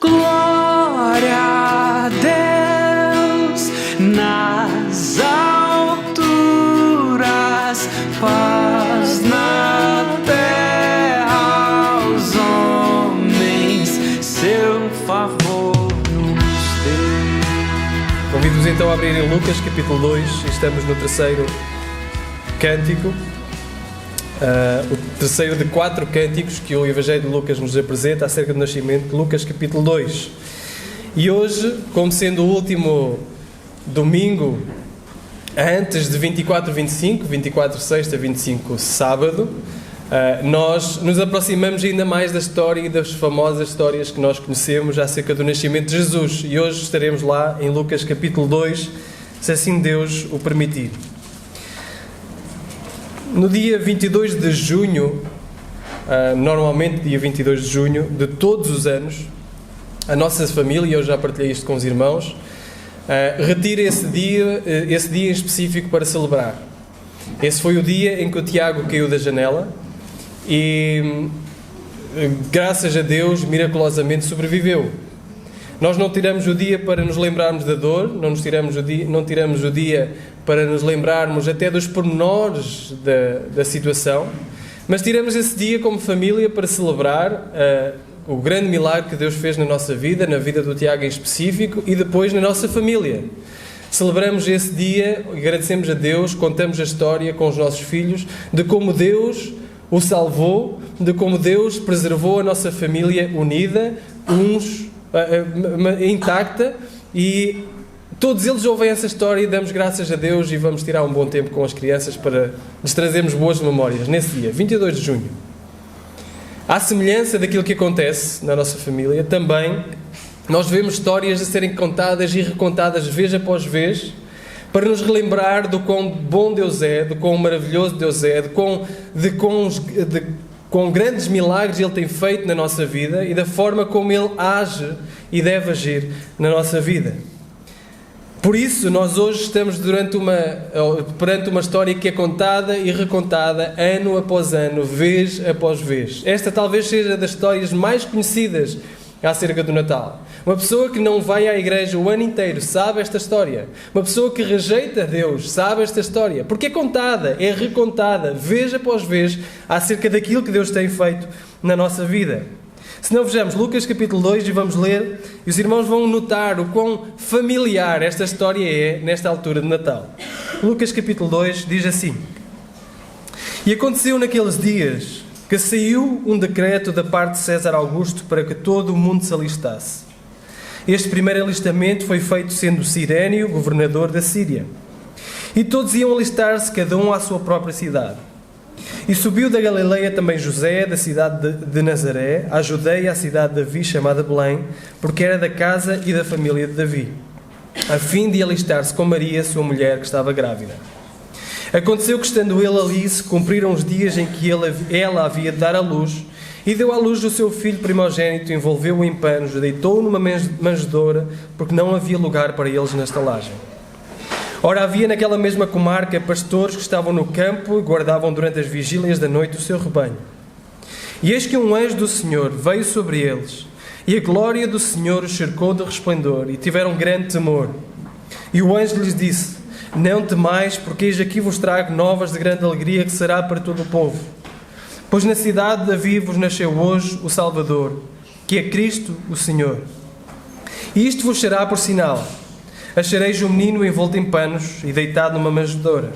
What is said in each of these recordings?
Glória a Deus nas alturas, paz na terra aos homens, seu favor nos dê. Convido-vos então a abrirem Lucas capítulo 2, estamos no terceiro cântico. O terceiro de 4 cânticos que o Evangelho de Lucas nos apresenta acerca do nascimento, Lucas capítulo 2. E hoje, como sendo o último domingo antes de 24-25, 24 sexta, 25 sábado, nós nos aproximamos ainda mais da história e das famosas histórias que nós conhecemos acerca do nascimento de Jesus. E hoje estaremos lá em Lucas capítulo 2, se assim Deus o permitir. No dia 22 de junho, normalmente dia 22 de junho de todos os anos, a nossa família, eu já partilhei isto com os irmãos, retira esse dia em específico para celebrar. Esse foi o dia em que o Tiago caiu da janela e, graças a Deus, miraculosamente sobreviveu. Nós não tiramos o dia para nos lembrarmos da dor, não tiramos o dia para nos lembrarmos até dos pormenores da situação, mas tiramos esse dia como família para celebrar o grande milagre que Deus fez na nossa vida, na vida do Tiago em específico e depois na nossa família. Celebramos esse dia, agradecemos a Deus, contamos a história com os nossos filhos de como Deus o salvou, de como Deus preservou a nossa família unida, intacta, e todos eles ouvem essa história e damos graças a Deus e vamos tirar um bom tempo com as crianças para lhes trazermos boas memórias nesse dia, 22 de junho. À semelhança daquilo que acontece na nossa família, também nós vemos histórias a serem contadas e recontadas vez após vez para nos relembrar do quão bom Deus é, do quão maravilhoso Deus é, de quão grandes milagres Ele tem feito na nossa vida e da forma como Ele age e deve agir na nossa vida. Por isso, nós hoje estamos perante uma história que é contada e recontada ano após ano, vez após vez. Esta talvez seja das histórias mais conhecidas acerca do Natal. Uma pessoa que não vai à igreja o ano inteiro sabe esta história. Uma pessoa que rejeita Deus sabe esta história. Porque é contada, é recontada, vez após vez, acerca daquilo que Deus tem feito na nossa vida. Se não vejamos Lucas capítulo 2 e vamos ler, e os irmãos vão notar o quão familiar esta história é nesta altura de Natal. Lucas capítulo 2 diz assim: E aconteceu naqueles dias que saiu um decreto da parte de César Augusto para que todo o mundo se alistasse. Este primeiro alistamento foi feito sendo Cirénio governador da Síria. E todos iam alistar-se, cada um à sua própria cidade. E subiu da Galileia também José, da cidade de Nazaré, à Judeia, à cidade de Davi, chamada Belém, porque era da casa e da família de Davi, a fim de alistar-se com Maria, sua mulher, que estava grávida. Aconteceu que, estando ele ali, se cumpriram os dias em que ela havia de dar à luz, e deu à luz o seu filho primogênito, envolveu-o em panos, deitou-o numa manjedoura, porque não havia lugar para eles na estalagem. Ora, havia naquela mesma comarca pastores que estavam no campo e guardavam durante as vigílias da noite o seu rebanho. E eis que um anjo do Senhor veio sobre eles, e a glória do Senhor os cercou de resplendor, e tiveram grande temor. E o anjo lhes disse: Não temais, porque eis aqui vos trago novas de grande alegria, que será para todo o povo. Pois na cidade de Davi vos nasceu hoje o Salvador, que é Cristo o Senhor. E isto vos será por sinal: achareis um menino envolto em panos e deitado numa manjedoura.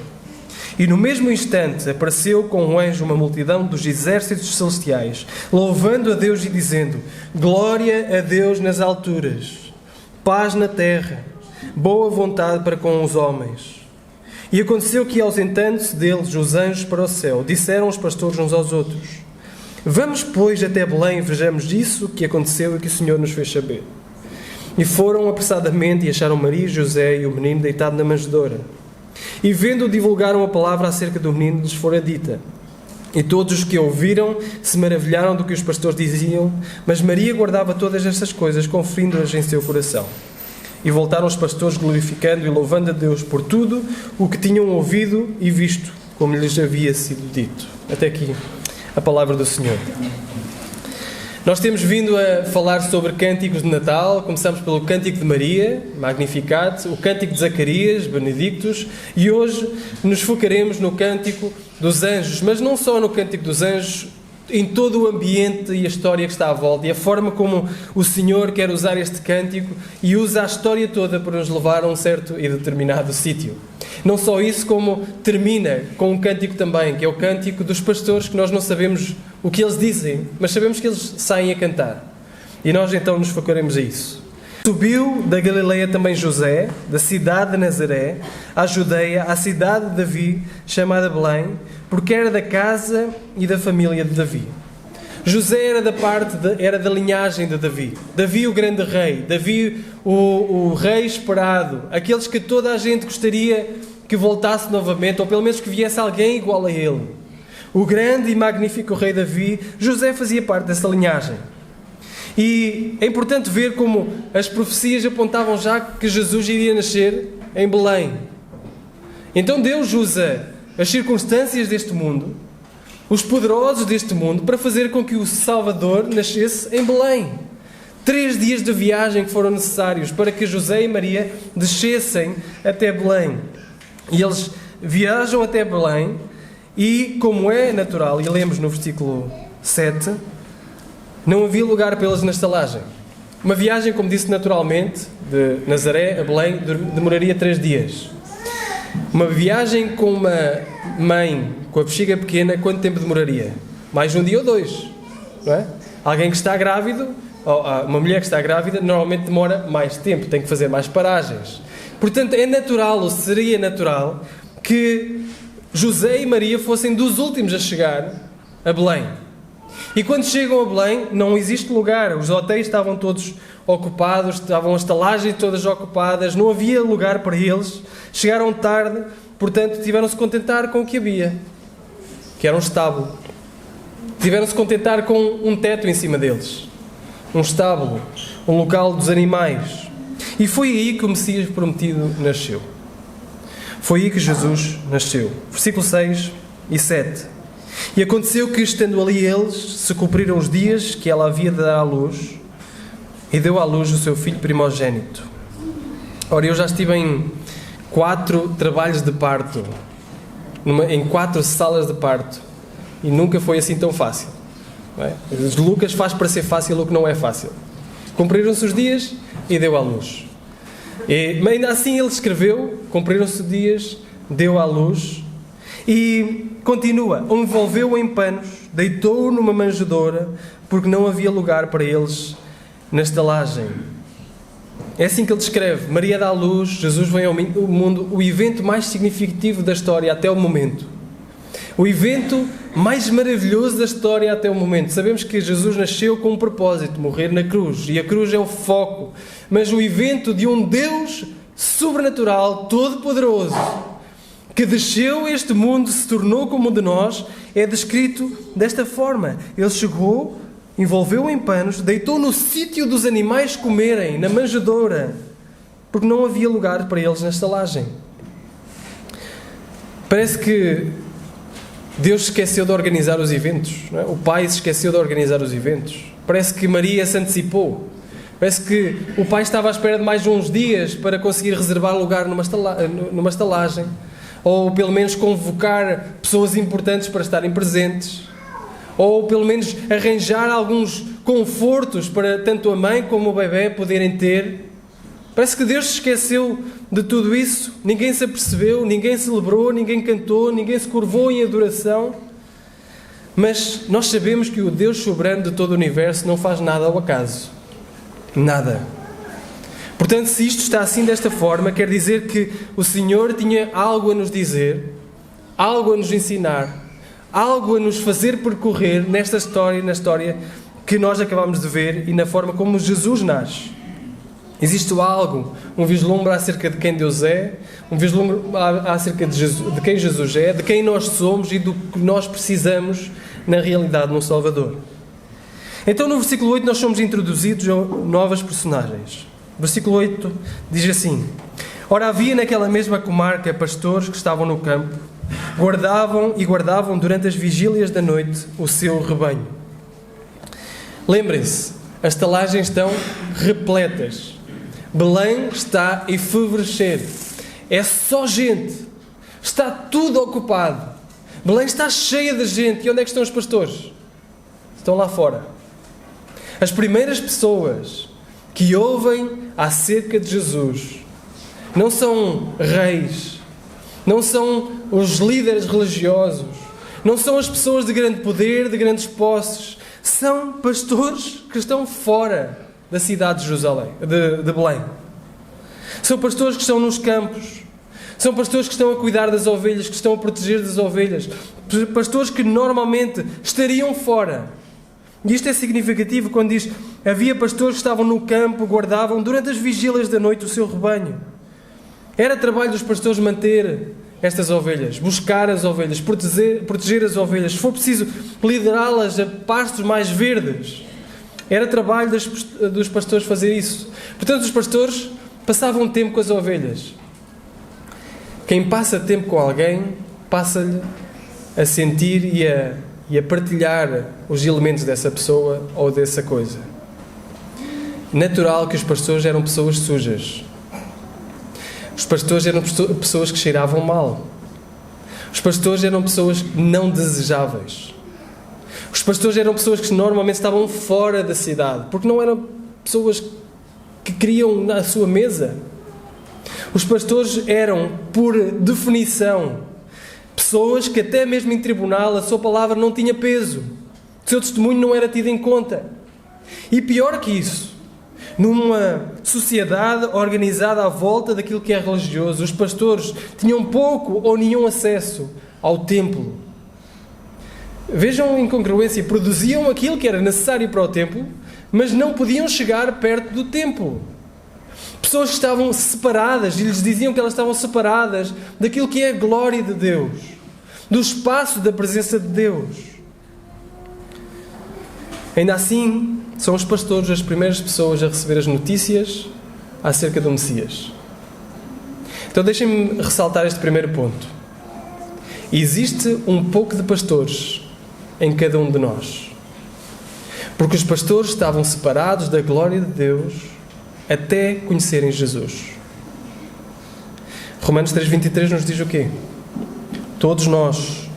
E no mesmo instante apareceu com um anjo uma multidão dos exércitos celestiais, louvando a Deus e dizendo: Glória a Deus nas alturas, paz na terra, boa vontade para com os homens. E aconteceu que, ausentando-se deles os anjos para o céu, disseram os pastores uns aos outros: Vamos, pois, até Belém e vejamos isso que aconteceu e que o Senhor nos fez saber. E foram apressadamente e acharam Maria e José e o menino deitado na manjedoura. E vendo, divulgaram a palavra acerca do menino lhes fora dita. E todos os que ouviram se maravilharam do que os pastores diziam, mas Maria guardava todas estas coisas, conferindo-as em seu coração. E voltaram os pastores glorificando e louvando a Deus por tudo o que tinham ouvido e visto, como lhes havia sido dito. Até aqui a palavra do Senhor. Nós temos vindo a falar sobre cânticos de Natal. Começamos pelo Cântico de Maria, Magnificat, o Cântico de Zacarias, Benedictus, e hoje nos focaremos no Cântico dos Anjos, mas não só no Cântico dos Anjos, em todo o ambiente e a história que está à volta e a forma como o Senhor quer usar este cântico e usa a história toda para nos levar a um certo e determinado sítio. Não só isso, como termina com um cântico também, que é o cântico dos pastores, que nós não sabemos o que eles dizem, mas sabemos que eles saem a cantar. E nós então nos focaremos a isso. Subiu da Galileia também José, da cidade de Nazaré, à Judeia, à cidade de Davi, chamada Belém, porque era da casa e da família de Davi. José era da linhagem de Davi. Davi o grande rei, Davi o rei esperado, aqueles que toda a gente gostaria que voltasse novamente, ou pelo menos que viesse alguém igual a ele. O grande e magnífico rei Davi, José fazia parte dessa linhagem. E é importante ver como as profecias apontavam já que Jesus iria nascer em Belém. Então Deus usa as circunstâncias deste mundo, os poderosos deste mundo, para fazer com que o Salvador nascesse em Belém. 3 dias de viagem que foram necessários para que José e Maria descessem até Belém. E eles viajam até Belém e, como é natural, e lemos no versículo 7, não havia lugar para eles na estalagem. Uma viagem, como disse naturalmente, de Nazaré a Belém, demoraria 3 dias. Uma viagem com uma mãe com a bexiga pequena, quanto tempo demoraria? Mais um dia ou 2, não é? Alguém que está grávido, ou uma mulher que está grávida, normalmente demora mais tempo, tem que fazer mais paragens. Portanto, é natural, ou seria natural, que José e Maria fossem dos últimos a chegar a Belém. E quando chegam a Belém, não existe lugar. Os hotéis estavam todos ocupados, estavam as estalagens todas ocupadas, não havia lugar para eles. Chegaram tarde, portanto, tiveram-se a contentar com o que havia, que era um estábulo. Tiveram-se a contentar com um teto em cima deles, um estábulo, um local dos animais. E foi aí que o Messias prometido nasceu. Foi aí que Jesus nasceu. Versículo 6 e 7. E aconteceu que, estando ali eles, se cumpriram os dias que ela havia de dar à luz, e deu à luz o seu filho primogênito. Ora, eu já estive em 4 trabalhos de parto, em 4 salas de parto, e nunca foi assim tão fácil. Não é? Lucas faz para ser fácil o que não é fácil. Cumpriram-se os dias e deu à luz. Mas ainda assim ele escreveu, cumpriram-se os dias, deu à luz, e continua, o envolveu em panos, deitou-o numa manjedoura, porque não havia lugar para eles na estalagem. É assim que ele descreve. Maria dá à luz, Jesus vem ao mundo, o evento mais significativo da história até o momento. O evento mais maravilhoso da história até o momento. Sabemos que Jesus nasceu com um propósito, morrer na cruz, e a cruz é o foco. Mas o evento de um Deus sobrenatural, todo-poderoso, que desceu a este mundo, se tornou como um de nós, é descrito desta forma. Ele chegou, envolveu-o em panos, deitou no sítio dos animais comerem, na manjedoura, porque não havia lugar para eles na estalagem. Parece que Deus se esqueceu de organizar os eventos, não é? O Pai se esqueceu de organizar os eventos. Parece que Maria se antecipou. Parece que o Pai estava à espera de mais uns dias para conseguir reservar lugar numa estalagem, ou pelo menos convocar pessoas importantes para estarem presentes, ou pelo menos arranjar alguns confortos para tanto a mãe como o bebê poderem ter. Parece que Deus se esqueceu de tudo isso. Ninguém se apercebeu, ninguém celebrou, ninguém cantou, ninguém se curvou em adoração. Mas nós sabemos que o Deus soberano de todo o universo não faz nada ao acaso. Nada. Portanto, se isto está assim desta forma, quer dizer que o Senhor tinha algo a nos dizer, algo a nos ensinar, algo a nos fazer percorrer nesta história, na história que nós acabamos de ver e na forma como Jesus nasce. Existe algo, um vislumbre acerca de quem Deus é, um vislumbre acerca de quem Jesus é, de quem nós somos e do que nós precisamos na realidade no Salvador. Então no versículo 8 nós somos introduzidos a novas personagens. Versículo 8 diz assim: Ora, havia naquela mesma comarca pastores que estavam no campo, guardavam durante as vigílias da noite o seu rebanho. Lembrem-se, as estalagens estão repletas. Belém está a efervescer. É só gente. Está tudo ocupado. Belém está cheia de gente. E onde é que estão os pastores? Estão lá fora. As primeiras pessoas que ouvem acerca de Jesus não são reis, não são os líderes religiosos, não são as pessoas de grande poder, de grandes posses. São pastores que estão fora da cidade de Jerusalém, de Belém. São pastores que estão nos campos. São pastores que estão a cuidar das ovelhas, que estão a proteger das ovelhas. Pastores que normalmente estariam fora. E isto é significativo quando diz: havia pastores que estavam no campo, guardavam durante as vigílias da noite o seu rebanho. Era trabalho dos pastores manter estas ovelhas, buscar as ovelhas, proteger as ovelhas. Se for preciso, liderá-las a pastos mais verdes. Era trabalho dos pastores fazer isso. Portanto, os pastores passavam tempo com as ovelhas. Quem passa tempo com alguém, passa-lhe a sentir e a partilhar os elementos dessa pessoa ou dessa coisa. Natural que os pastores eram pessoas sujas. Os pastores eram pessoas que cheiravam mal. Os pastores eram pessoas não desejáveis. Os pastores eram pessoas que normalmente estavam fora da cidade, porque não eram pessoas que queriam na sua mesa. Os pastores eram, por definição, pessoas que até mesmo em tribunal a sua palavra não tinha peso. O seu testemunho não era tido em conta. E pior que isso, numa sociedade organizada à volta daquilo que é religioso, os pastores tinham pouco ou nenhum acesso ao templo. Vejam a incongruência, produziam aquilo que era necessário para o templo, mas não podiam chegar perto do templo. Pessoas que estavam separadas, e lhes diziam que elas estavam separadas daquilo que é a glória de Deus, do espaço da presença de Deus. Ainda assim, são os pastores as primeiras pessoas a receber as notícias acerca do Messias. Então deixem-me ressaltar este primeiro ponto. Existe um pouco de pastores em cada um de nós. Porque os pastores estavam separados da glória de Deus até conhecerem Jesus. Romanos 3,23 nos diz o quê? Todos nós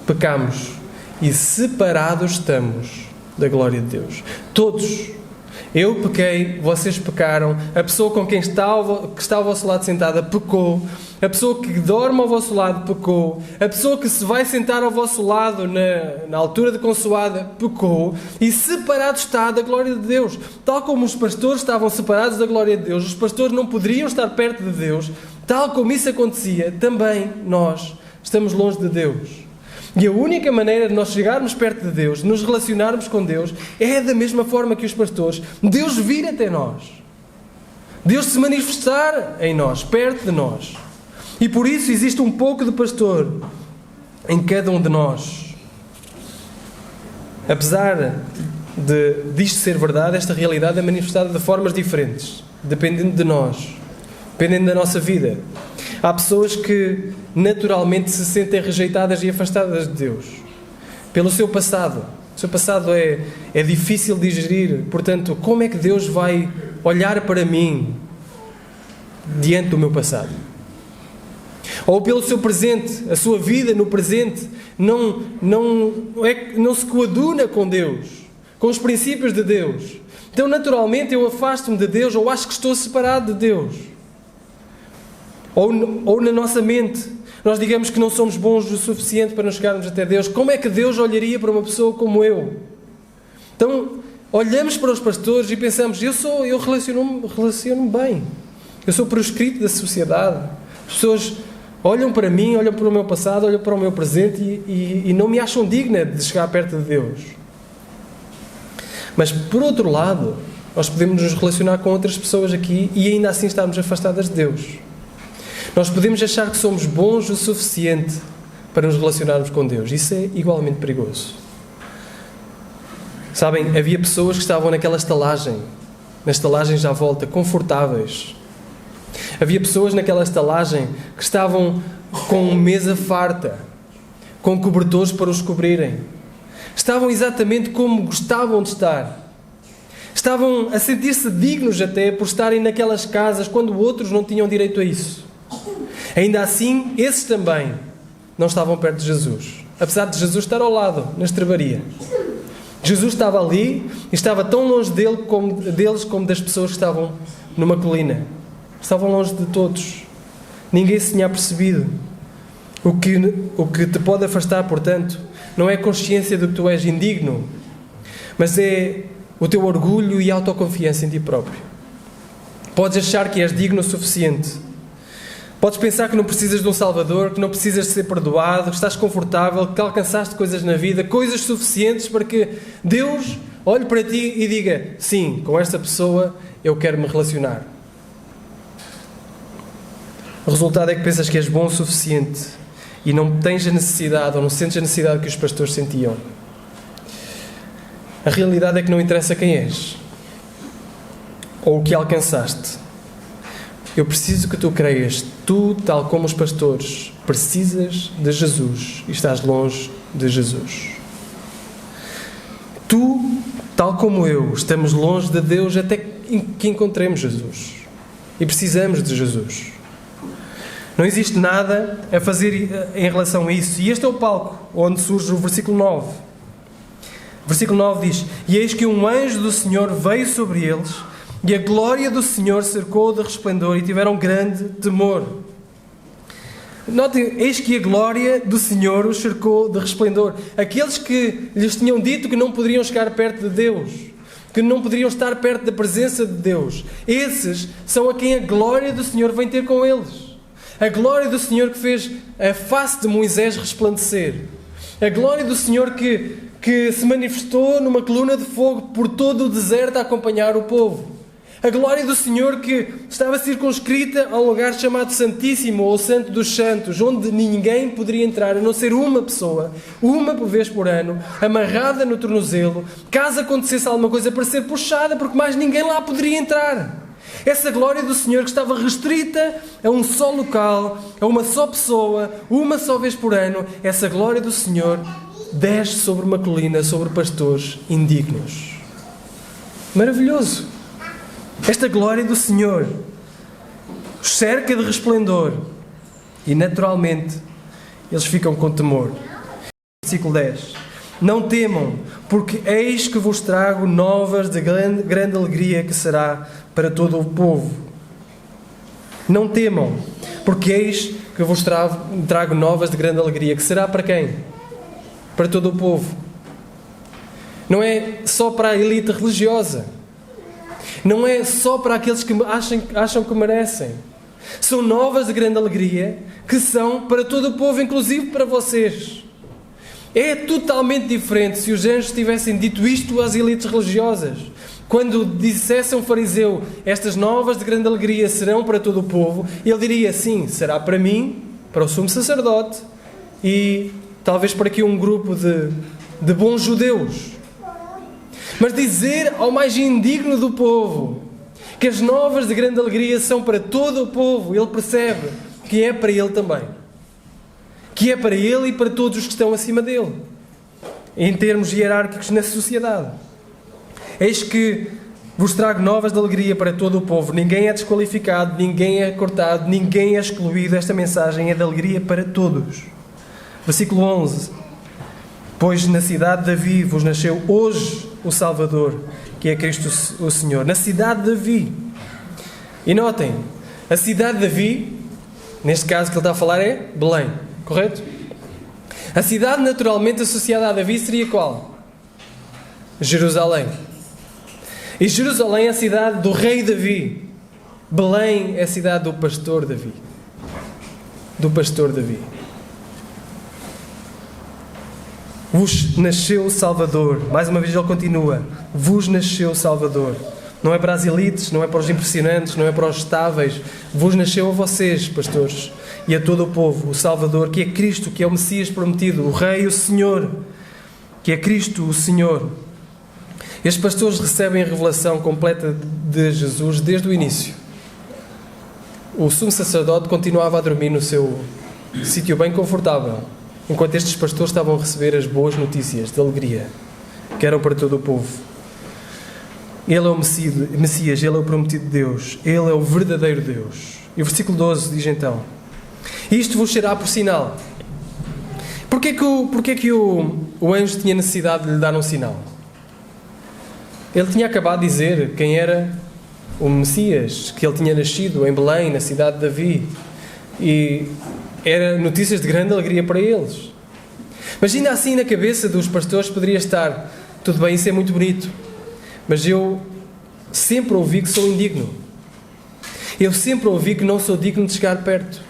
pecamos e separados estamos da glória de Deus. Todos. Eu pequei, vocês pecaram, a pessoa com quem está ao vosso lado sentada pecou, a pessoa que dorme ao vosso lado pecou, a pessoa que se vai sentar ao vosso lado na altura de consoada pecou, e separado está da glória de Deus. Tal como os pastores estavam separados da glória de Deus, os pastores não poderiam estar perto de Deus, tal como isso acontecia, também nós estamos longe de Deus. E a única maneira de nós chegarmos perto de Deus, de nos relacionarmos com Deus, é da mesma forma que os pastores, Deus vir até nós. Deus se manifestar em nós, perto de nós. E por isso existe um pouco de pastor em cada um de nós. Apesar disto ser verdade, esta realidade é manifestada de formas diferentes, dependendo de nós, dependendo da nossa vida. Há pessoas que naturalmente se sentem rejeitadas e afastadas de Deus pelo seu passado. O seu passado é difícil de digerir. Portanto, como é que Deus vai olhar para mim diante do meu passado? Ou pelo seu presente, a sua vida no presente não se coaduna com Deus, com os princípios de Deus. Então, naturalmente, eu afasto-me de Deus ou acho que estou separado de Deus. Ou na nossa mente, nós digamos que não somos bons o suficiente para nos chegarmos até Deus. Como é que Deus olharia para uma pessoa como eu? Então, olhamos para os pastores e pensamos, eu relaciono-me bem. Eu sou proscrito da sociedade. As pessoas olham para mim, olham para o meu passado, olham para o meu presente e não me acham digna de chegar perto de Deus. Mas, por outro lado, nós podemos nos relacionar com outras pessoas aqui e ainda assim estarmos afastadas de Deus. Nós podemos achar que somos bons o suficiente para nos relacionarmos com Deus. Isso é igualmente perigoso. Sabem, havia pessoas que estavam naquela estalagem, nas estalagens à volta, confortáveis. Havia pessoas naquela estalagem que estavam com mesa farta, com cobertores para os cobrirem. Estavam exatamente como gostavam de estar. Estavam a sentir-se dignos até por estarem naquelas casas quando outros não tinham direito a isso. Ainda assim, esses também não estavam perto de Jesus, apesar de Jesus estar ao lado, na estrebaria. Jesus estava ali e estava tão longe deles como das pessoas que estavam numa colina. Estavam longe de todos. Ninguém se tinha percebido. O que te pode afastar, portanto, não é a consciência de que tu és indigno, mas é o teu orgulho e autoconfiança em ti próprio. Podes achar que és digno o suficiente. Podes pensar que não precisas de um Salvador, que não precisas de ser perdoado, que estás confortável, que alcançaste coisas na vida, coisas suficientes para que Deus olhe para ti e diga: sim, com esta pessoa eu quero me relacionar. O resultado é que pensas que és bom o suficiente e não tens a necessidade, ou não sentes a necessidade que os pastores sentiam. A realidade é que não interessa quem és ou o que alcançaste. Eu preciso que tu creias, tu, tal como os pastores, precisas de Jesus e estás longe de Jesus. Tu, tal como eu, estamos longe de Deus até que encontremos Jesus. E precisamos de Jesus. Não existe nada a fazer em relação a isso. E este é o palco onde surge o versículo 9. O versículo 9 diz: E eis que um anjo do Senhor veio sobre eles, e a glória do Senhor cercou de resplendor, e tiveram grande temor. Notem, eis que a glória do Senhor os cercou de resplendor. Aqueles que lhes tinham dito que não poderiam chegar perto de Deus, que não poderiam estar perto da presença de Deus, esses são a quem a glória do Senhor vem ter com eles. A glória do Senhor que fez a face de Moisés resplandecer. A glória do Senhor que se manifestou numa coluna de fogo por todo o deserto a acompanhar o povo. A glória do Senhor que estava circunscrita a um lugar chamado Santíssimo, ou Santo dos Santos, onde ninguém poderia entrar, a não ser uma pessoa, uma vez por ano, amarrada no tornozelo, caso acontecesse alguma coisa, para ser puxada, porque mais ninguém lá poderia entrar. Essa glória do Senhor que estava restrita a um só local, a uma só pessoa, uma só vez por ano, essa glória do Senhor desce sobre uma colina, sobre pastores indignos. Maravilhoso! Esta glória do Senhor os cerca de resplendor e, naturalmente, eles ficam com temor. Versículo 10. Não temam, porque eis que vos trago novas de grande alegria, que será para todo o povo. Não temam, porque eis que vos trago novas de grande alegria, que será para quem? Para todo o povo. Não é só para a elite religiosa. Não é só para aqueles que acham que merecem. São novas de grande alegria, que são para todo o povo, inclusive para vocês. É totalmente diferente se os anjos tivessem dito isto às elites religiosas. Quando dissesse a um fariseu: estas novas de grande alegria serão para todo o povo, ele diria: sim, será para mim, para o sumo sacerdote e talvez para aqui um grupo de bons judeus. Mas dizer ao mais indigno do povo que as novas de grande alegria são para todo o povo, ele percebe que é para ele também. Que é para ele e para todos os que estão acima dele, em termos hierárquicos na sociedade. Eis que vos trago novas de alegria para todo o povo. Ninguém é desqualificado, ninguém é cortado, ninguém é excluído. Esta mensagem é de alegria para todos. Versículo 11. Pois na cidade de Davi vos nasceu hoje o Salvador, que é Cristo o Senhor. Na cidade de Davi. E notem, a cidade de Davi, neste caso que ele está a falar, é Belém. Correto? A cidade naturalmente associada a Davi seria qual? Jerusalém. E Jerusalém é a cidade do rei Davi. Belém é a cidade do pastor Davi. Do pastor Davi. Vos nasceu o Salvador. Mais uma vez ele continua. Vos nasceu o Salvador. Não é para as elites, não é para os impressionantes, não é para os estáveis. Vos nasceu a vocês, pastores, e a todo o povo, o Salvador, que é Cristo, que é o Messias prometido, o Rei, o Senhor, que é Cristo, o Senhor. Estes pastores recebem a revelação completa de Jesus desde o início. O sumo sacerdote continuava a dormir no seu sítio bem confortável, enquanto estes pastores estavam a receber as boas notícias de alegria, que eram para todo o povo. Ele é o Messias, Ele é o prometido de Deus, Ele é o verdadeiro Deus. E o versículo 12 diz então: isto vos será por sinal. Porquê que o anjo tinha necessidade de lhe dar um sinal? Ele tinha acabado de dizer quem era o Messias, que ele tinha nascido em Belém, na cidade de Davi. E era notícias de grande alegria para eles. Mas ainda assim na cabeça dos pastores poderia estar: tudo bem, isso é muito bonito, mas eu sempre ouvi que sou indigno. Eu sempre ouvi que não sou digno de chegar perto.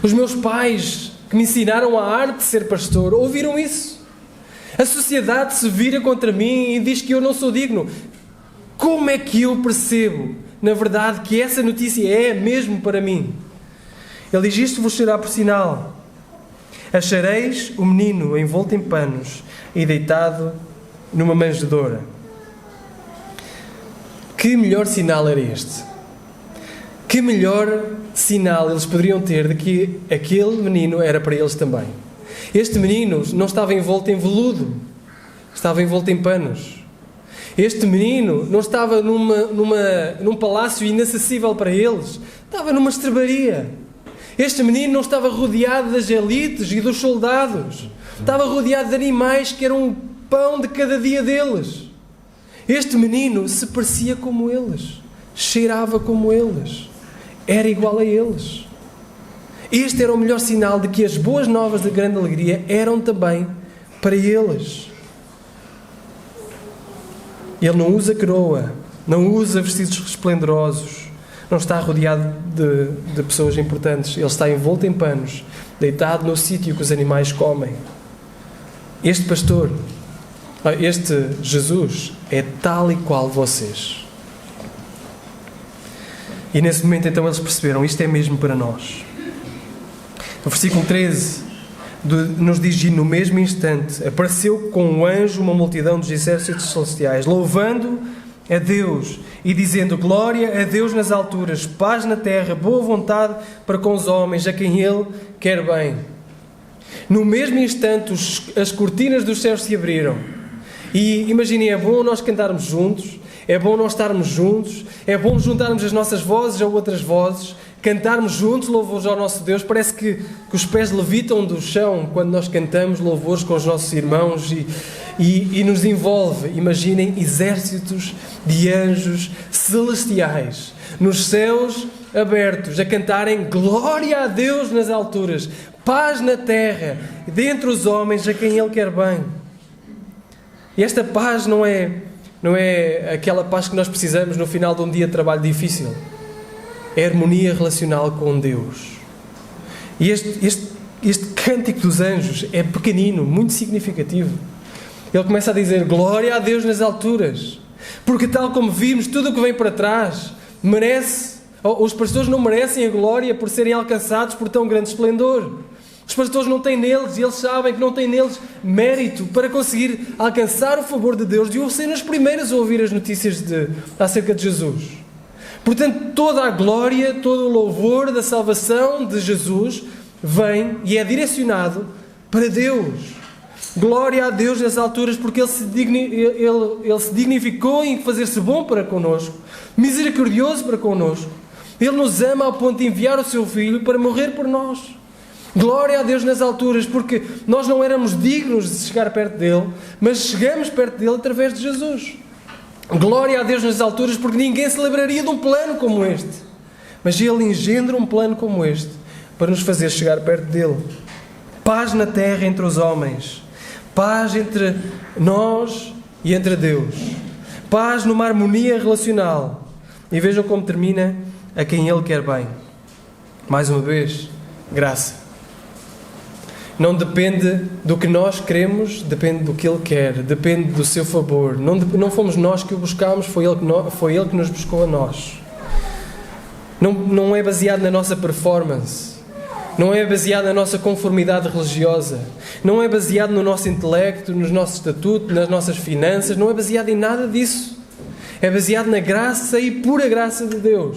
Os meus pais, que me ensinaram a arte de ser pastor, ouviram isso. A sociedade se vira contra mim e diz que eu não sou digno. Como é que eu percebo, na verdade, que essa notícia é mesmo para mim? Ele diz: isto vos será por sinal. Achareis o menino envolto em panos e deitado numa manjedoura. Que melhor sinal era este? Que melhor sinal eles poderiam ter de que aquele menino era para eles também? Este menino não estava envolto em veludo, estava envolto em panos. Este menino não estava num palácio inacessível para eles, estava numa estrebaria. Este menino não estava rodeado das elites e dos soldados, estava rodeado de animais que eram o pão de cada dia deles. Este menino se parecia como eles, cheirava como eles, era igual a eles. Este era o melhor sinal de que as boas novas de grande alegria eram também para eles. Ele não usa coroa, não usa vestidos resplendorosos, não está rodeado de pessoas importantes. Ele está envolto em panos, deitado no sítio que os animais comem. Este pastor, este Jesus, é tal e qual vocês. E nesse momento então eles perceberam: isto é mesmo para nós. O versículo 13 nos diz: e no mesmo instante apareceu com um anjo uma multidão dos exércitos celestiais, louvando a Deus e dizendo: glória a Deus nas alturas, paz na terra, boa vontade para com os homens, a quem Ele quer bem. No mesmo instante as cortinas dos céus se abriram. E imaginem, é bom nós cantarmos juntos, é bom nós estarmos juntos, é bom juntarmos as nossas vozes a outras vozes, cantarmos juntos louvores ao nosso Deus. Parece que os pés levitam do chão quando nós cantamos louvores com os nossos irmãos e nos envolve. Imaginem exércitos de anjos celestiais nos céus abertos a cantarem glória a Deus nas alturas, paz na terra, dentre os homens a quem Ele quer bem. E esta paz não é aquela paz que nós precisamos no final de um dia de trabalho difícil. É harmonia relacional com Deus. E este cântico dos anjos é pequenino, muito significativo. Ele começa a dizer: glória a Deus nas alturas, porque tal como vimos, tudo o que vem para trás merece, os pastores não merecem a glória por serem alcançados por tão grande esplendor. Os pastores não têm neles, e eles sabem que não têm neles mérito para conseguir alcançar o favor de Deus, e serem os primeiros a ouvir as notícias acerca de Jesus. Portanto, toda a glória, todo o louvor da salvação de Jesus vem e é direcionado para Deus. Glória a Deus nas alturas, porque Ele se dignificou em fazer-se bom para connosco, misericordioso para connosco. Ele nos ama ao ponto de enviar o Seu Filho para morrer por nós. Glória a Deus nas alturas, porque nós não éramos dignos de chegar perto dEle, mas chegamos perto dEle através de Jesus. Glória a Deus nas alturas, porque ninguém se lembraria de um plano como este, mas Ele engendra um plano como este para nos fazer chegar perto dEle. Paz na terra entre os homens, paz entre nós e entre Deus, paz numa harmonia relacional. E vejam como termina: a quem Ele quer bem. Mais uma vez, graça. Não depende do que nós queremos, depende do que Ele quer, depende do seu favor. Não fomos nós que o buscámos, foi Ele que nos buscou a nós. Não é baseado na nossa performance, não é baseado na nossa conformidade religiosa, não é baseado no nosso intelecto, nos nossos estatutos, nas nossas finanças, não é baseado em nada disso. É baseado na graça e pura graça de Deus.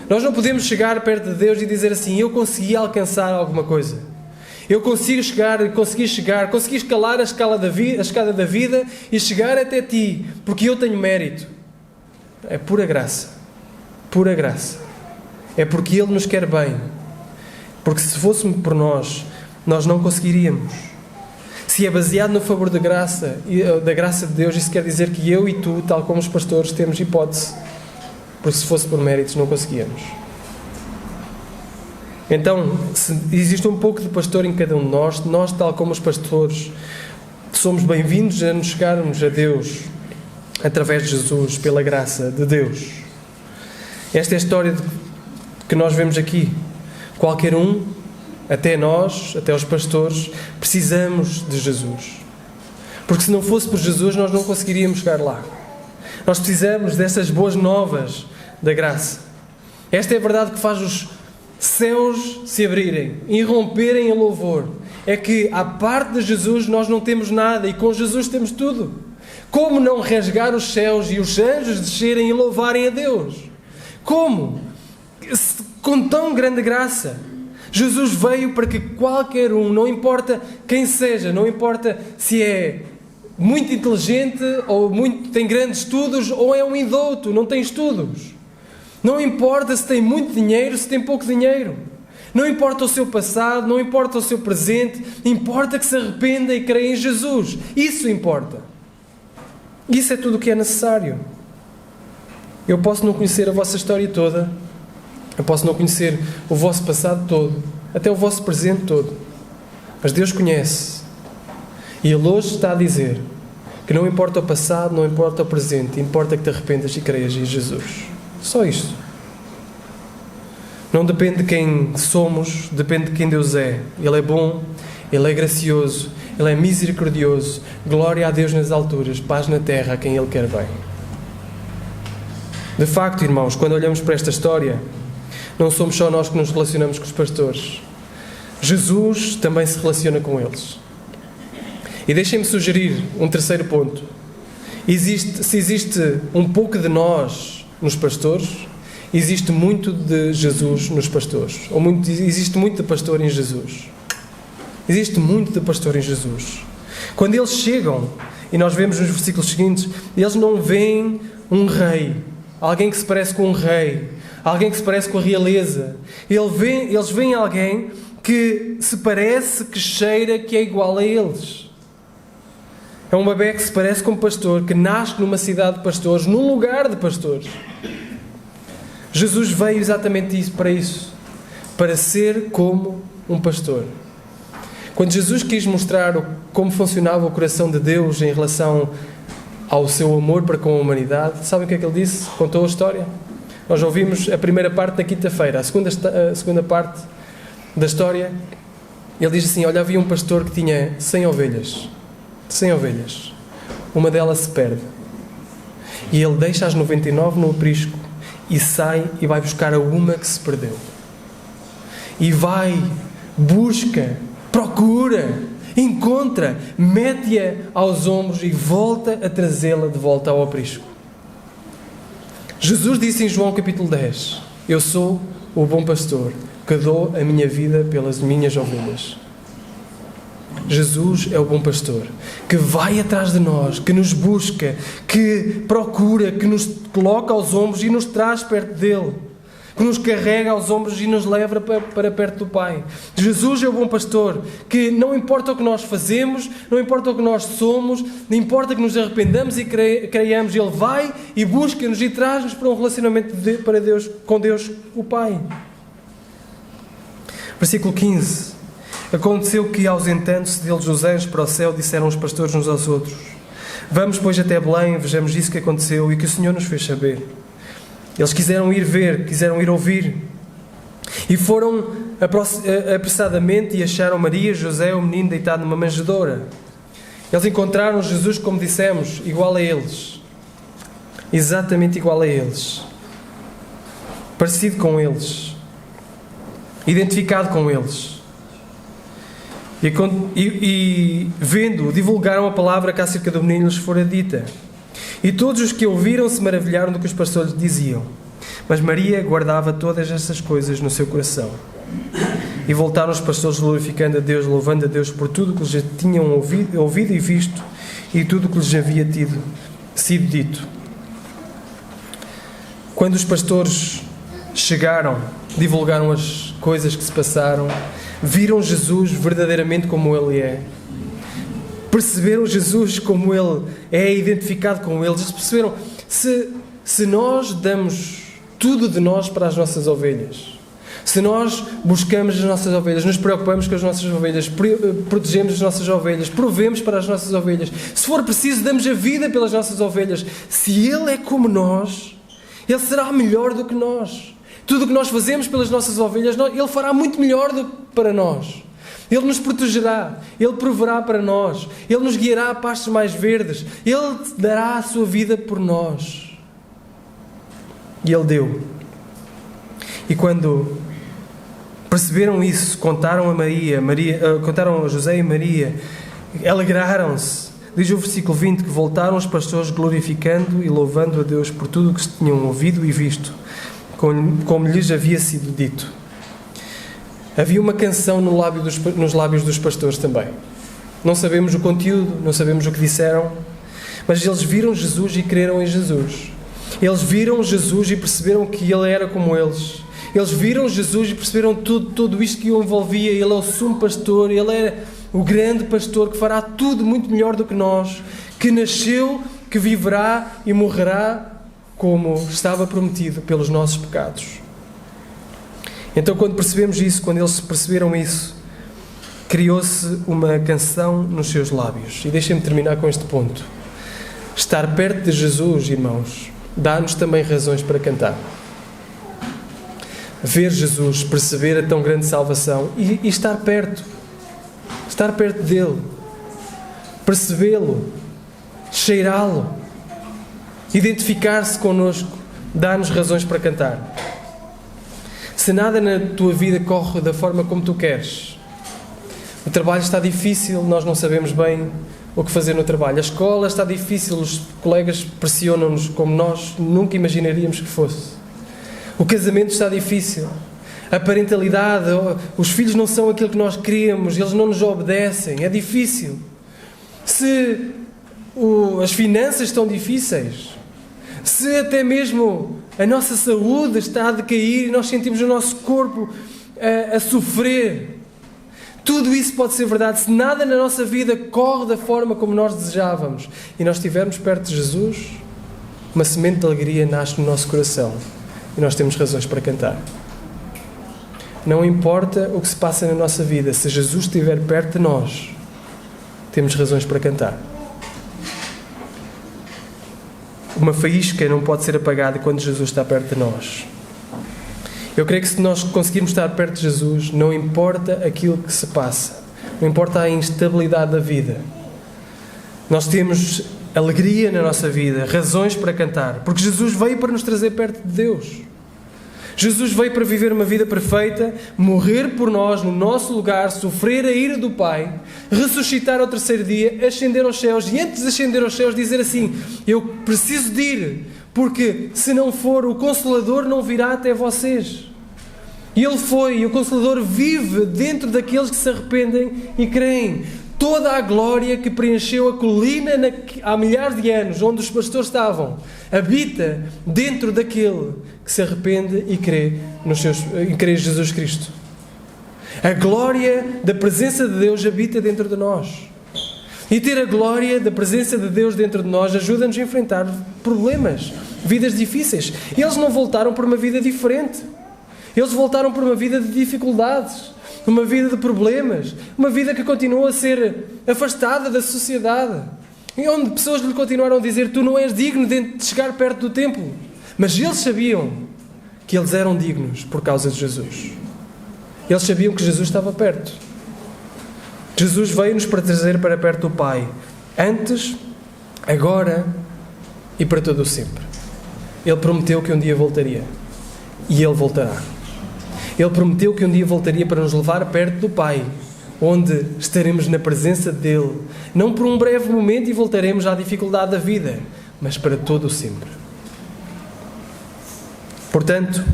Nós não podemos chegar perto de Deus e dizer assim: eu consegui alcançar alguma coisa. Eu consegui escalar a escada da vida e chegar até Ti, porque eu tenho mérito. é pura graça. Pura graça. É porque Ele nos quer bem. Porque se fôssemos por nós, nós não conseguiríamos. Se é baseado no favor da graça de Deus, isso quer dizer que eu e tu, tal como os pastores, temos hipótese. Porque se fosse por méritos, não conseguíamos. Então, se existe um pouco de pastor em cada um de nós, tal como os pastores, somos bem-vindos a nos chegarmos a Deus através de Jesus, pela graça de Deus. Esta é a história que nós vemos aqui. Qualquer um, até nós, até os pastores, precisamos de Jesus. Porque se não fosse por Jesus, nós não conseguiríamos chegar lá. Nós precisamos dessas boas novas da graça. Esta é a verdade que faz os céus se abrirem, irromperem em louvor. É que, à parte de Jesus, nós não temos nada, e com Jesus temos tudo. Como não rasgar os céus e os anjos descerem e louvarem a Deus? Como? Com tão grande graça. Jesus veio para que qualquer um, não importa quem seja, não importa se é muito inteligente ou tem grandes estudos ou é um indouto, não tem estudos. Não importa se tem muito dinheiro, se tem pouco dinheiro. Não importa o seu passado, não importa o seu presente, importa que se arrependa e creia em Jesus. Isso importa. Isso é tudo o que é necessário. Eu posso não conhecer a vossa história toda, eu posso não conhecer o vosso passado todo, até o vosso presente todo, mas Deus conhece. E Ele hoje está a dizer que não importa o passado, não importa o presente, importa que te arrependas e creias em Jesus. Só isto. Não depende de quem somos, depende de quem Deus é. Ele é bom, Ele é gracioso, Ele é misericordioso. Glória a Deus nas alturas, paz na terra a quem Ele quer bem. De facto, irmãos, quando olhamos para esta história, não somos só nós que nos relacionamos com os pastores. Jesus também se relaciona com eles. E deixem-me sugerir um terceiro ponto. Se existe um pouco de nós nos pastores, existe muito de Jesus nos pastores. Existe muito de pastor em Jesus. Existe muito de pastor em Jesus. Quando eles chegam, e nós vemos nos versículos seguintes, eles não veem um rei, alguém que se parece com um rei, alguém que se parece com a realeza. Eles veem alguém que se parece, que cheira, que é igual a eles. É um bebé que se parece com um pastor, que nasce numa cidade de pastores, num lugar de pastores. Jesus veio exatamente para ser como um pastor. Quando Jesus quis mostrar como funcionava o coração de Deus em relação ao seu amor para com a humanidade, sabem o que é que ele disse? Contou a história. Nós ouvimos a primeira parte na quinta-feira. A segunda parte da história, ele diz assim: olha, havia um pastor que tinha 100 ovelhas. 100 ovelhas. Uma delas se perde. E ele deixa as 99 no aprisco e sai e vai buscar a uma que se perdeu. E vai, busca, procura, encontra, mete-a aos ombros e volta a trazê-la de volta ao aprisco. Jesus disse em João capítulo 10: eu sou o bom pastor, que dou a minha vida pelas minhas ovelhas. Jesus é o bom pastor, que vai atrás de nós, que nos busca, que procura, que nos coloca aos ombros e nos traz perto dele, que nos carrega aos ombros e nos leva para perto do Pai. Jesus é o bom pastor, que não importa o que nós fazemos, não importa o que nós somos, não importa que nos arrependamos e creiamos, Ele vai e busca-nos e traz-nos para um relacionamento com Deus, o Pai. Versículo 15. Aconteceu que, ausentando-se deles os anjos para o céu, disseram os pastores uns aos outros: vamos, pois, até Belém, vejamos isso que aconteceu e que o Senhor nos fez saber. Eles quiseram ir ver, quiseram ir ouvir. E foram apressadamente e acharam Maria e José, o menino, deitado numa manjedoura. Eles encontraram Jesus, como dissemos, igual a eles. Exatamente igual a eles. Parecido com eles. Identificado com eles. E vendo, divulgaram a palavra que acerca do menino lhes fora dita. E todos os que ouviram se maravilharam do que os pastores diziam. Mas Maria guardava todas estas coisas no seu coração. E voltaram os pastores glorificando a Deus, louvando a Deus por tudo o que lhes tinham ouvido e visto, e tudo o que lhes havia sido dito. Quando os pastores chegaram, divulgaram as coisas que se passaram, viram Jesus verdadeiramente como Ele é. Perceberam Jesus como Ele é, identificado com eles. Perceberam, se nós damos tudo de nós para as nossas ovelhas, se nós buscamos as nossas ovelhas, nos preocupamos com as nossas ovelhas, protegemos as nossas ovelhas, provemos para as nossas ovelhas, se for preciso damos a vida pelas nossas ovelhas, se Ele é como nós, Ele será melhor do que nós. Tudo o que nós fazemos pelas nossas ovelhas, Ele fará muito melhor do que para nós. Ele nos protegerá, Ele proverá para nós, Ele nos guiará a pastos mais verdes, Ele dará a sua vida por nós. E Ele deu. E quando perceberam isso, contaram a José e Maria, alegraram-se. Diz o versículo 20 que voltaram os pastores glorificando e louvando a Deus por tudo o que se tinham ouvido e visto, como lhes havia sido dito. Havia uma canção nos lábios dos pastores também. Não sabemos o conteúdo, não sabemos o que disseram, mas eles viram Jesus e creram em Jesus. Eles viram Jesus e perceberam que Ele era como eles. Eles viram Jesus e perceberam tudo isto que o envolvia. Ele é o sumo pastor, Ele é o grande pastor que fará tudo muito melhor do que nós, que nasceu, que viverá e morrerá como estava prometido pelos nossos pecados. Então, quando percebemos isso, quando eles perceberam isso, criou-se uma canção nos seus lábios. E deixem-me terminar com este ponto. Estar perto de Jesus, irmãos, dá-nos também razões para cantar. Ver Jesus, perceber a tão grande salvação e estar perto dele, percebê-lo, cheirá-lo, identificar-se connosco, dá-nos razões para cantar. Se nada na tua vida corre da forma como tu queres, o trabalho está difícil, nós não sabemos bem o que fazer no trabalho, a escola está difícil, os colegas pressionam-nos como nós nunca imaginaríamos que fosse, o casamento está difícil, a parentalidade, os filhos não são aquilo que nós queríamos, eles não nos obedecem, é difícil. Se as finanças estão difíceis, se até mesmo a nossa saúde está a decair e nós sentimos o nosso corpo a sofrer, tudo isso pode ser verdade. Se nada na nossa vida corre da forma como nós desejávamos e nós estivermos perto de Jesus, uma semente de alegria nasce no nosso coração e nós temos razões para cantar. Não importa o que se passa na nossa vida, se Jesus estiver perto de nós, temos razões para cantar. Uma faísca não pode ser apagada quando Jesus está perto de nós. Eu creio que se nós conseguirmos estar perto de Jesus, não importa aquilo que se passa, não importa a instabilidade da vida, nós temos alegria na nossa vida, razões para cantar, porque Jesus veio para nos trazer perto de Deus. Jesus veio para viver uma vida perfeita, morrer por nós no nosso lugar, sofrer a ira do Pai, ressuscitar ao terceiro dia, ascender aos céus e antes de ascender aos céus dizer assim: eu preciso de ir, porque se não for, o Consolador não virá até vocês. E Ele foi, e o Consolador vive dentro daqueles que se arrependem e creem. Toda a glória que preencheu a colina há milhares de anos, onde os pastores estavam, habita dentro daquele que se arrepende e crê em Jesus Cristo. A glória da presença de Deus habita dentro de nós. E ter a glória da presença de Deus dentro de nós ajuda-nos a enfrentar problemas, vidas difíceis. Eles não voltaram por uma vida diferente. Eles voltaram por uma vida de dificuldades, uma vida de problemas, uma vida que continuou a ser afastada da sociedade, e onde pessoas lhe continuaram a dizer: tu não és digno de chegar perto do templo. Mas eles sabiam que eles eram dignos por causa de Jesus. Eles sabiam que Jesus estava perto. Jesus veio-nos para trazer para perto do Pai, antes, agora e para todo o sempre. Ele prometeu que um dia voltaria, e Ele voltará. Ele prometeu que um dia voltaria para nos levar perto do Pai, onde estaremos na presença dEle, não por um breve momento e voltaremos à dificuldade da vida, mas para todo o sempre. Portanto,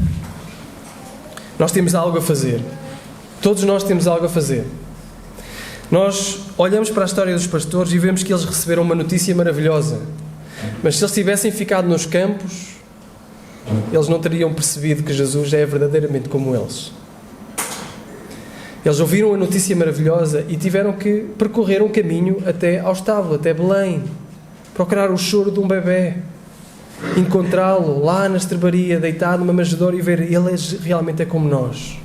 nós temos algo a fazer. Todos nós temos algo a fazer. Nós olhamos para a história dos pastores e vemos que eles receberam uma notícia maravilhosa. Mas se eles tivessem ficado nos campos, eles não teriam percebido que Jesus é verdadeiramente como eles. Eles ouviram a notícia maravilhosa e tiveram que percorrer um caminho até ao estábulo, até Belém, procurar o choro de um bebê, encontrá-lo lá na estrebaria, deitado numa manjedoura e ver, ele realmente é como nós.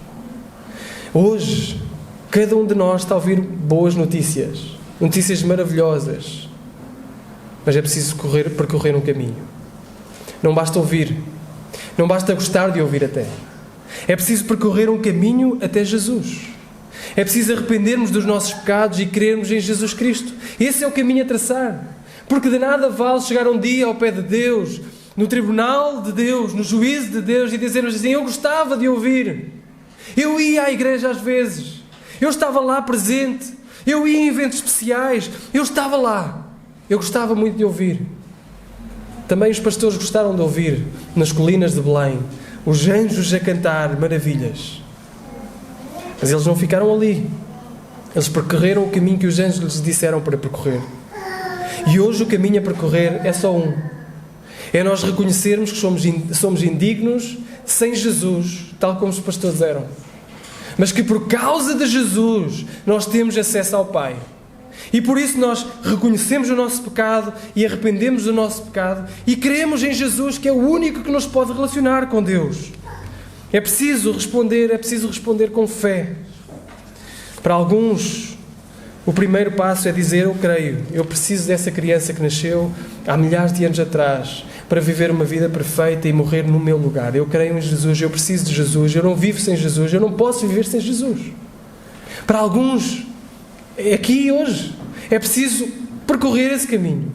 Hoje, cada um de nós está a ouvir boas notícias, notícias maravilhosas, mas é preciso percorrer um caminho. Não basta ouvir, não basta gostar de ouvir até. É preciso percorrer um caminho até Jesus. É preciso arrependermos dos nossos pecados e crermos em Jesus Cristo. Esse é o caminho a traçar. Porque de nada vale chegar um dia ao pé de Deus, no tribunal de Deus, no juízo de Deus e dizermos assim, eu gostava de ouvir. Eu ia à igreja às vezes. Eu estava lá presente. Eu ia em eventos especiais. Eu estava lá. Eu gostava muito de ouvir. Também os pastores gostaram de ouvir, nas colinas de Belém, os anjos a cantar maravilhas. Mas eles não ficaram ali. Eles percorreram o caminho que os anjos lhes disseram para percorrer. E hoje o caminho a percorrer é só um. É nós reconhecermos que somos indignos sem Jesus, tal como os pastores eram. Mas que por causa de Jesus nós temos acesso ao Pai. E por isso nós reconhecemos o nosso pecado e arrependemos do nosso pecado e cremos em Jesus, que é o único que nos pode relacionar com Deus. É preciso responder com fé. Para alguns, o primeiro passo é dizer, eu creio, eu preciso dessa criança que nasceu há milhares de anos atrás para viver uma vida perfeita e morrer no meu lugar. Eu creio em Jesus, eu preciso de Jesus, eu não vivo sem Jesus, eu não posso viver sem Jesus. Para alguns, aqui hoje, é preciso percorrer esse caminho.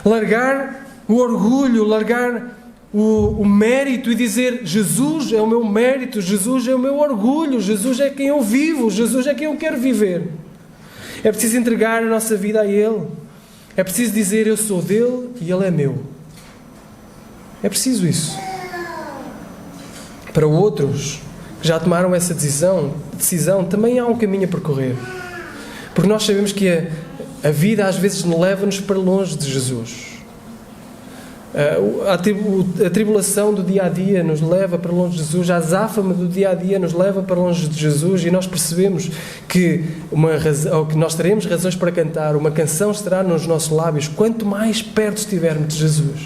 Largar o orgulho, largar o mérito e dizer, Jesus é o meu mérito, Jesus é o meu orgulho, Jesus é quem eu vivo, Jesus é quem eu quero viver. É preciso entregar a nossa vida a Ele. É preciso dizer, eu sou dele e Ele é meu. É preciso isso. Para outros que já tomaram essa decisão, também há um caminho a percorrer. Porque nós sabemos que a vida às vezes leva-nos para longe de Jesus. A tribulação do dia-a-dia nos leva para longe de Jesus. A azáfama do dia-a-dia nos leva para longe de Jesus. E nós percebemos que nós teremos razões para cantar. Uma canção estará nos nossos lábios quanto mais perto estivermos de Jesus.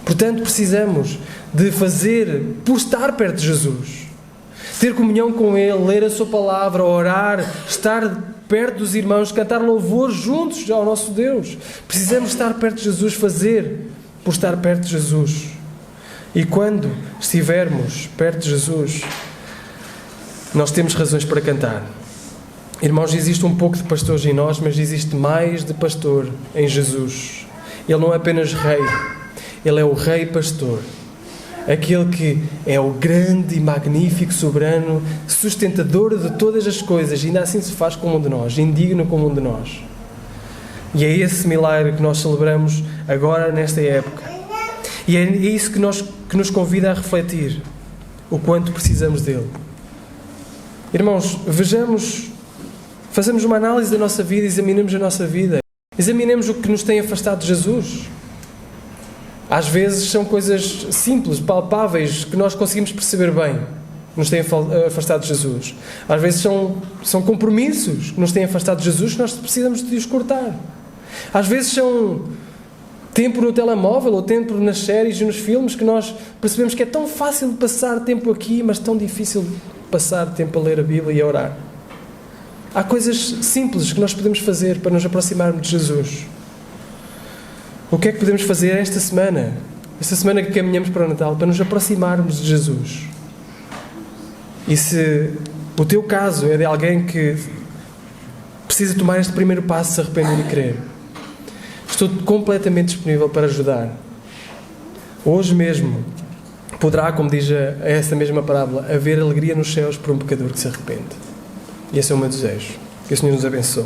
Portanto, precisamos de fazer por estar perto de Jesus. Ter comunhão com Ele, ler a Sua Palavra, orar, estar perto dos irmãos, cantar louvor juntos ao nosso Deus. Precisamos estar perto de Jesus, fazer por estar perto de Jesus. E quando estivermos perto de Jesus, nós temos razões para cantar. Irmãos, existe um pouco de pastores em nós, mas existe mais de pastor em Jesus. Ele não é apenas rei, Ele é o rei pastor. Aquele que é o grande e magnífico, soberano, sustentador de todas as coisas, e ainda assim se faz como um de nós, indigno como um de nós. E é esse milagre que nós celebramos agora, nesta época. E é isso que nos convida a refletir o quanto precisamos dele. Irmãos, façamos uma análise da nossa vida, examinemos a nossa vida, examinemos o que nos tem afastado de Jesus. Às vezes são coisas simples, palpáveis, que nós conseguimos perceber bem, que nos têm afastado de Jesus. Às vezes são compromissos que nos têm afastado de Jesus, que nós precisamos de os cortar. Às vezes são tempo no telemóvel, ou tempo nas séries e nos filmes, que nós percebemos que é tão fácil de passar tempo aqui, mas tão difícil de passar tempo a ler a Bíblia e a orar. Há coisas simples que nós podemos fazer para nos aproximarmos de Jesus. O que é que podemos fazer esta semana que caminhamos para o Natal, para nos aproximarmos de Jesus? E se o teu caso é de alguém que precisa tomar este primeiro passo, se arrepender e crer, estou completamente disponível para ajudar. Hoje mesmo poderá, como diz essa mesma parábola, haver alegria nos céus por um pecador que se arrepende. E esse é o meu desejo. Que o Senhor nos abençoe.